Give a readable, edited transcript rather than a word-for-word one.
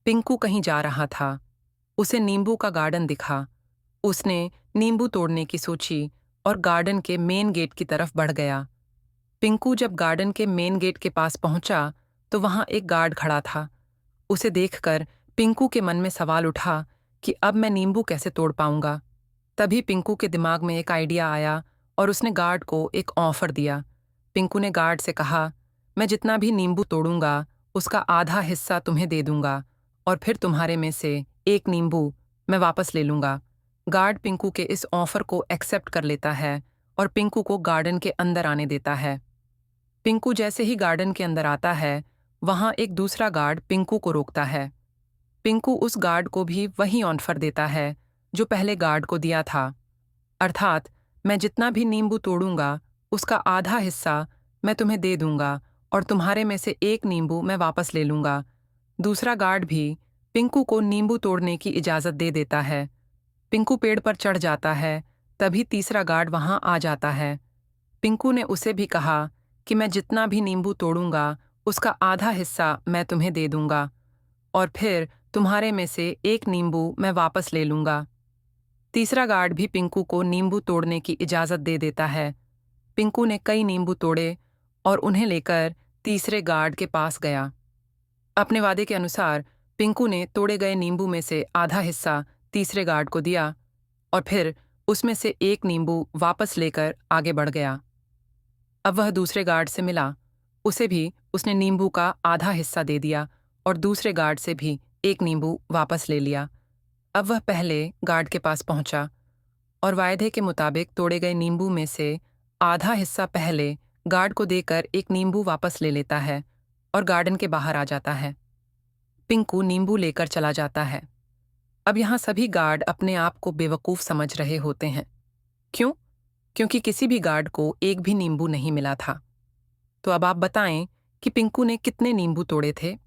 पिंकू कहीं जा रहा था। उसे नींबू का गार्डन दिखा। उसने नींबू तोड़ने की सोची और गार्डन के मेन गेट की तरफ बढ़ गया। पिंकू जब गार्डन के मेन गेट के पास पहुंचा तो वहां एक गार्ड खड़ा था। उसे देखकर पिंकू के मन में सवाल उठा कि अब मैं नींबू कैसे तोड़ पाऊंगा। तभी पिंकू के दिमाग में एक आइडिया आया और उसने गार्ड को एक ऑफर दिया। पिंकू ने गार्ड से कहा, मैं जितना भी नींबू तोड़ूंगा उसका आधा हिस्सा तुम्हें दे दूंगा और फिर तुम्हारे में से एक नींबू मैं वापस ले लूंगा। गार्ड पिंकू के इस ऑफर को एक्सेप्ट कर लेता है और पिंकू को गार्डन के अंदर आने देता है। पिंकू जैसे ही गार्डन के अंदर आता है, वहां एक दूसरा गार्ड पिंकू को रोकता है। पिंकू उस गार्ड को भी वही ऑफर देता है जो पहले गार्ड को दिया था, अर्थात मैं जितना भी नींबू तोड़ूंगा उसका आधा हिस्सा मैं तुम्हें दे दूंगा और तुम्हारे में से एक नींबू मैं वापस ले लूंगा। दूसरा गार्ड भी पिंकू को नींबू तोड़ने की इजाजत दे देता है। पिंकू पेड़ पर चढ़ जाता है, तभी तीसरा गार्ड वहां आ जाता है। पिंकू ने उसे भी कहा कि मैं जितना भी नींबू तोड़ूंगा उसका आधा हिस्सा मैं तुम्हें दे दूंगा और फिर तुम्हारे में से एक नींबू मैं वापस ले लूंगा। तीसरा गार्ड भी पिंकू को नींबू तोड़ने की इजाजत दे देता है। पिंकू ने कई नींबू तोड़े और उन्हें लेकर तीसरे गार्ड के पास गया। अपने वादे के अनुसार पिंकू ने तोड़े गए नींबू में से आधा हिस्सा तीसरे गार्ड को दिया और फिर उसमें से एक नींबू वापस लेकर आगे बढ़ गया। अब वह दूसरे गार्ड से मिला। उसे भी उसने नींबू का आधा हिस्सा दे दिया और दूसरे गार्ड से भी एक नींबू वापस ले लिया। अब वह पहले गार्ड के पास पहुंचा और वायदे के मुताबिक तोड़े गए नींबू में से आधा हिस्सा पहले गार्ड को देकर एक नींबू वापस ले लेता है और गार्डन के बाहर आ जाता है। पिंकू नींबू लेकर चला जाता है। अब यहाँ सभी गार्ड अपने आप को बेवकूफ समझ रहे होते हैं। क्यों? क्योंकि किसी भी गार्ड को एक भी नींबू नहीं मिला था। तो अब आप बताएं कि पिंकू ने कितने नींबू तोड़े थे?